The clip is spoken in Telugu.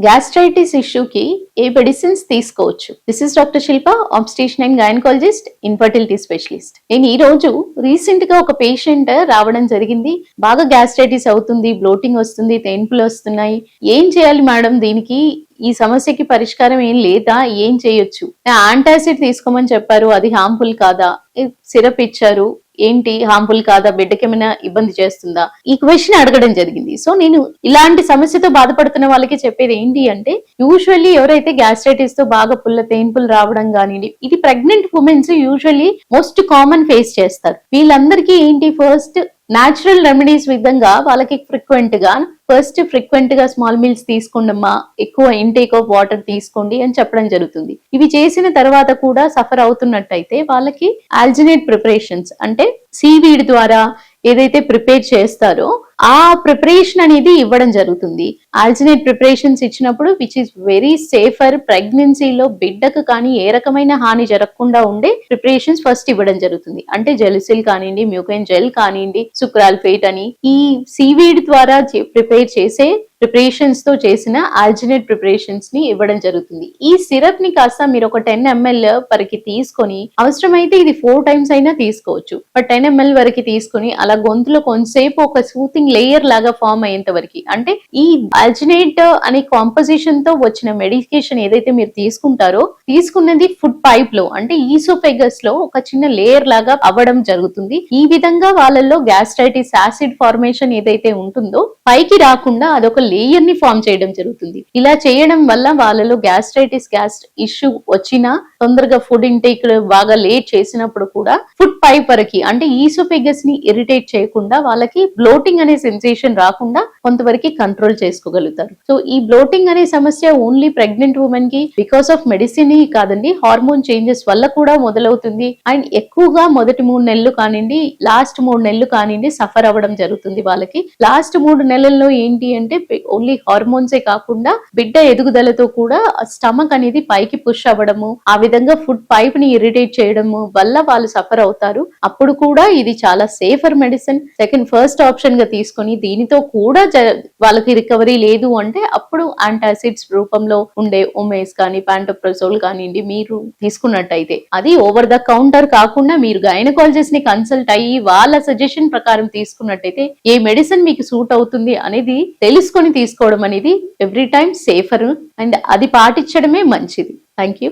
గ్యాస్ట్రైటిస్ ఇష్యూకి ఏ మెడిసిన్స్ తీసుకోవచ్చు? This is doctor Shilpa, obstetrician and gynaecologist, infertility specialist. నేను ఈ రోజు రీసెంట్ గా ఒక పేషెంట్ రావడం జరిగింది. బాగా గ్యాస్ట్రైటిస్ అవుతుంది, బ్లోటింగ్ వస్తుంది, తేన్పులు వస్తున్నాయి. ఏం చేయాలి మేడం దీనికి? ఈ సమస్యకి పరిష్కారం ఏం లేదా? ఏం చేయొచ్చు? యాంటాసిడ్ తీసుకోమని చెప్పారు, అది హార్మ్ఫుల్ కాదా? సిరప్ ఇచ్చారు, ఏంటి హార్మ్ఫుల్ కాదా? బిడ్డకి ఏమైనా ఇబ్బంది చేస్తుందా? ఈ క్వశ్చన్ అడగడం జరిగింది. సో నేను ఇలాంటి సమస్యతో బాధపడుతున్న వాళ్ళకి చెప్పేది ఏంటి అంటే, యూజువల్లీ ఎవరైతే గ్యాస్ట్రైటిస్ తో బాగా తేన్పులు రావడం కానివ్వండి, ఇది pregnant womens usually most common face చేస్తారు. వీళ్ళందరికీ ఏంటి, ఫస్ట్ న్యాచురల్ రెమెడీస్ విధంగా వాళ్ళకి ఫ్రీక్వెంట్ గా స్మాల్ మీల్స్ తీసుకోండమ్మా, ఎక్కువ ఇంటేక్ ఆఫ్ వాటర్ తీసుకోండి అని చెప్పడం జరుగుతుంది. ఇవి చేసిన తర్వాత కూడా సఫర్ అవుతున్నట్టయితే వాళ్ళకి ఆల్జినేట్ ప్రిపరేషన్స్ అంటే సీవీడ్ ద్వారా ఏదైతే ప్రిపేర్ చేస్తారో ఆ ప్రిపరేషన్ అనేది ఇవ్వడం జరుగుతుంది. ఆల్జినేట్ ప్రిపరేషన్స్ ఇచ్చినప్పుడు విచ్ ఇస్ వెరీ సేఫర్, ప్రెగ్నెన్సీలో బిడ్డకు కానీ ఏ రకమైన హాని జరగకుండా ఉండే ప్రిపరేషన్స్ ఫస్ట్ ఇవ్వడం జరుగుతుంది. అంటే జెలిసిల్ కానివ్వండి, మ్యూకైన్ జెల్ కానివ్వండి, సుక్రాల్ఫేట్ అని ఈ సీవీడ్ ద్వారా ప్రిపేర్ చేసే ప్రిపరేషన్స్ తో చేసిన ఆల్జినేట్ ప్రిపరేషన్స్ ని ఇవ్వడం జరుగుతుంది. ఈ సిరప్ ని కాస్త మీరు ఒక 10 ml వరకు తీసుకొని, అవసరమైతే ఇది 4 times అయినా తీసుకోవచ్చు, బట్ 10 ml వరకు తీసుకొని అలా గొంతులో కొంతసేపు ఒక సూతింగ్ లేయర్ లాగా ఫామ్ అయ్యేంత వరకు, అంటే ఈ ఆల్జినేట్ అనే కాంపోజిషన్ తో వచ్చిన మెడికేషన్ ఏదైతే మీరు తీసుకుంటారో, తీసుకున్నది ఫుడ్ పైప్ లో అంటే ఈసోఫెగస్ లో ఒక చిన్న లేయర్ లాగా అవ్వడం జరుగుతుంది. ఈ విధంగా వాళ్ళల్లో గ్యాస్ట్రైటిస్ యాసిడ్ ఫార్మేషన్ ఏదైతే ఉంటుందో పైకి రాకుండా అదొక లేయర్ ని ఫామ్ చేయడం జరుగుతుంది. ఇలా చేయడం వల్ల వాళ్ళలో గ్యాస్ట్రైటిస్ ఇష్యూ వచ్చినా తొందరగా ఫుడ్ ఇంటేక్ బాగా లేట్ చేసినప్పుడు కూడా ఫుడ్ పైప్ వరకు అంటే ఈసోఫెగస్ ని ఇరిటేట్ చేయకుండా వాళ్ళకి బ్లోటింగ్ అనే సెన్సేషన్ రాకుండా కొంతవరకు కంట్రోల్ చేసుకోగలుగుతారు. సో ఈ బ్లోటింగ్ అనే సమస్య ఓన్లీ ప్రెగ్నెంట్ ఉమెన్ కి బికాస్ ఆఫ్ మెడిసిన్ కాదండి, హార్మోన్ చేంజెస్ వల్ల కూడా మొదలవుతుంది. అండ్ ఎక్కువగా మొదటి 3 నెలలు కానివ్వండి, లాస్ట్ 3 నెలలు కానివ్వండి సఫర్ అవ్వడం జరుగుతుంది. వాళ్ళకి లాస్ట్ 3 నెలల్లో ఏంటి అంటే ఓన్లీ హార్మోన్సే కాకుండా బిడ్డ ఎదుగుదలతో కూడా స్టమక్ అనేది పైకి పుష్ అవ్వడము, ఆ విధంగా ఫుడ్ పైప్ ని ఇరిటేట్ చేయడము వల్ల వాళ్ళు సఫర్ అవుతారు. అప్పుడు కూడా ఇది చాలా సేఫర్ మెడిసిన్. ఫస్ట్ ఆప్షన్ గా తీసుకొని దీనితో కూడా వాళ్ళకి రికవరీ లేదు అంటే అప్పుడు యాంటాసిడ్స్ రూపంలో ఉండే ఒమేస్ కానీ పాంటోప్రజోల్ కానివ్వండి మీరు తీసుకున్నట్టయితే, అది ఓవర్ ద కౌంటర్ కాకుండా మీరు గైనకాలజిస్ట్ ని కన్సల్ట్ అయ్యి వాళ్ళ సజెషన్ ప్రకారం తీసుకున్నట్టయితే ఏ మెడిసిన్ మీకు సూట్ అవుతుంది అనేది తెలుసుకొని తీసుకోవడం అనేది ఎవ్రీ టైం సేఫర్ అండ్ అది పాటించడమే మంచిది. Thank you.